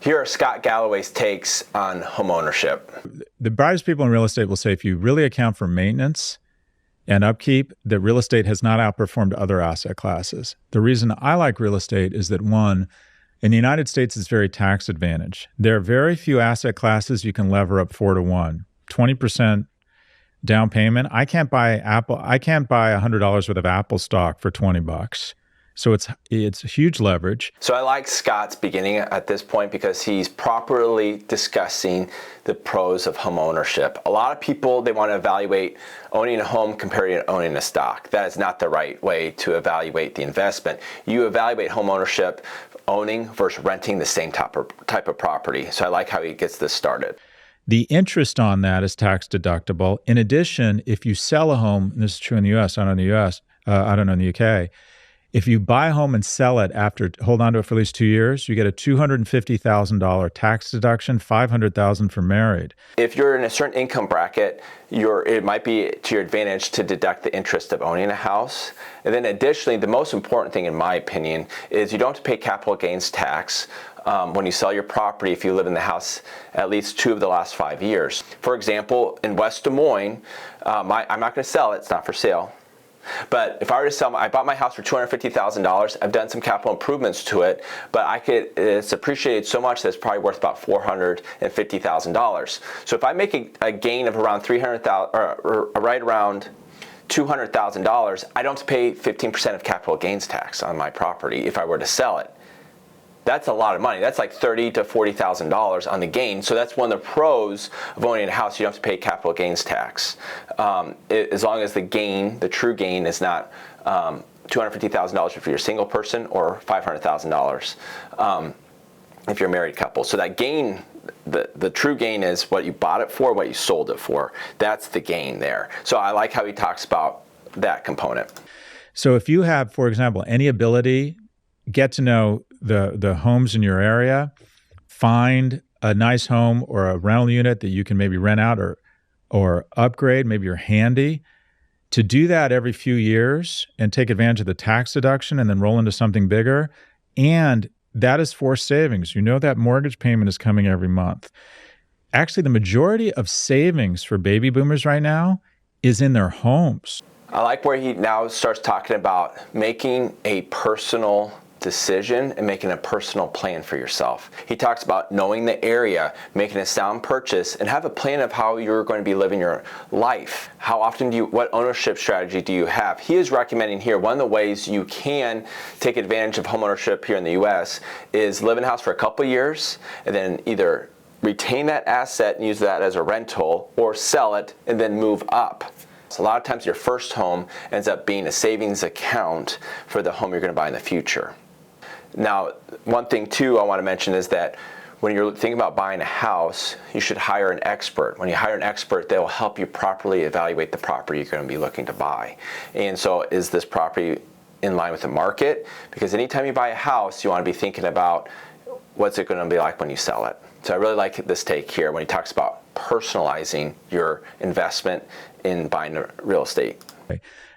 Here are Scott Galloway's takes on homeownership. The brightest people in real estate will say if you really account for maintenance and upkeep, that real estate has not outperformed other asset classes. The reason I like real estate is that, one, in the United States, it's very tax advantaged. There are very few asset classes you can lever up 4-to-1. 20% down payment. I can't buy $100 worth of Apple stock for $20. So it's huge leverage. So I like Scott's beginning at this point because he's properly discussing the pros of home ownership. A lot of people, they want to evaluate owning a home compared to owning a stock. That is not the right way to evaluate the investment. You evaluate home ownership, owning versus renting the same type of property. So I like how he gets this started. The interest on that is tax deductible. In addition, if you sell a home, and this is true in the U.S., I don't know in the U.K., if you buy a home and sell it hold on to it for at least 2 years, you get a $250,000 tax deduction, $500,000 for married. If you're in a certain income bracket, it might be to your advantage to deduct the interest of owning a house. And then additionally, the most important thing in my opinion is you don't have to pay capital gains tax when you sell your property if you live in the house at least 2 of the last 5 years. For example, in West Des Moines, I'm not going to sell it, it's not for sale. But if I were to sell, I bought my house for $250,000. I've done some capital improvements to it, but it's appreciated so much that it's probably worth about $450,000. So if I make a gain of around $300,000 or right around $200,000, I don't have to pay 15% of capital gains tax on my property if I were to sell it. That's a lot of money. That's like $30,000 to $40,000 on the gain. So that's one of the pros of owning a house. You don't have to pay capital gains tax. As long as the true gain is not $250,000 if you're a single person or $500,000 if you're a married couple. So that gain, the true gain is what you bought it for, what you sold it for. That's the gain there. So I like how he talks about that component. So if you have, for example, any ability, get to know the homes in your area, find a nice home or a rental unit that you can maybe rent out or upgrade, maybe you're handy. To do that every few years and take advantage of the tax deduction and then roll into something bigger, and that is forced savings. You know that mortgage payment is coming every month. Actually, the majority of savings for baby boomers right now is in their homes. I like where he now starts talking about making a personal decision and making a personal plan for yourself. He talks about knowing the area, making a sound purchase, and have a plan of how you're going to be living your life. How often what ownership strategy do you have? He is recommending here, one of the ways you can take advantage of homeownership here in the U.S. is live in a house for a couple of years and then either retain that asset and use that as a rental or sell it and then move up. So a lot of times your first home ends up being a savings account for the home you're going to buy in the future. Now, one thing too I want to mention is that when you're thinking about buying a house, you should hire an expert. When you hire an expert, they will help you properly evaluate the property you're going to be looking to buy. And so is this property in line with the market? Because anytime you buy a house, you want to be thinking about what's it going to be like when you sell it. So I really like this take here when he talks about personalizing your investment in buying real estate.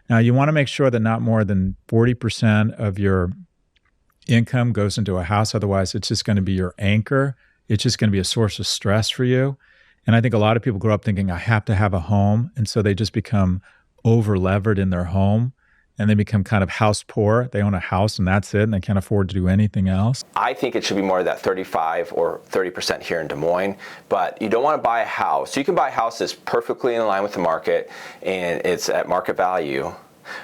Now, you want to make sure that not more than 40% of your income goes into a house. Otherwise, it's just going to be your anchor. It's just going to be a source of stress for you. And I think a lot of people grow up thinking, I have to have a home. And so they just become over-levered in their home. And they become kind of house poor. They own a house and that's it, and they can't afford to do anything else. I think it should be more of that 35 or 30% here in Des Moines, but you don't want to buy a house. You can buy a house that's perfectly in line with the market and it's at market value,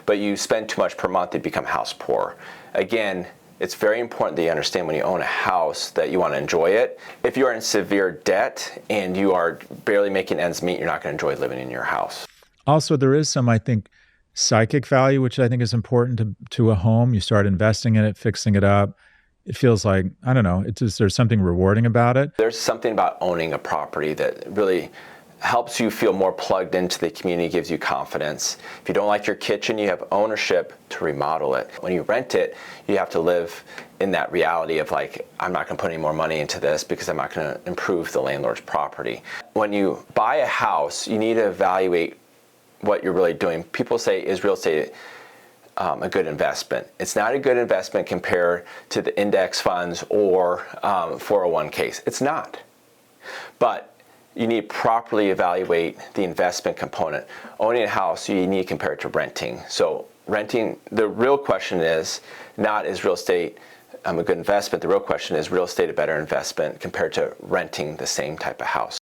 but you spend too much per month, you become house poor. Again, it's very important that you understand when you own a house that you want to enjoy it. If you are in severe debt and you are barely making ends meet, you're not going to enjoy living in your house. Also, there is some, I think, psychic value, which I think is important to a home. You start investing in it, fixing it up. It feels like, I don't know, there's something rewarding about it. There's something about owning a property that really helps you feel more plugged into the community, gives you confidence. If you don't like your kitchen, you have ownership to remodel it. When you rent it, you have to live in that reality of like, I'm not going to put any more money into this because I'm not going to improve the landlord's property. When you buy a house, you need to evaluate what you're really doing. People say, is real estate a good investment. It's not a good investment compared to the index funds or 401ks. It's not. But you need to properly evaluate the investment component. Owning a house, you need to compare it to renting. So renting, the real question is not is real estate a good investment. The real question is real estate a better investment compared to renting the same type of house.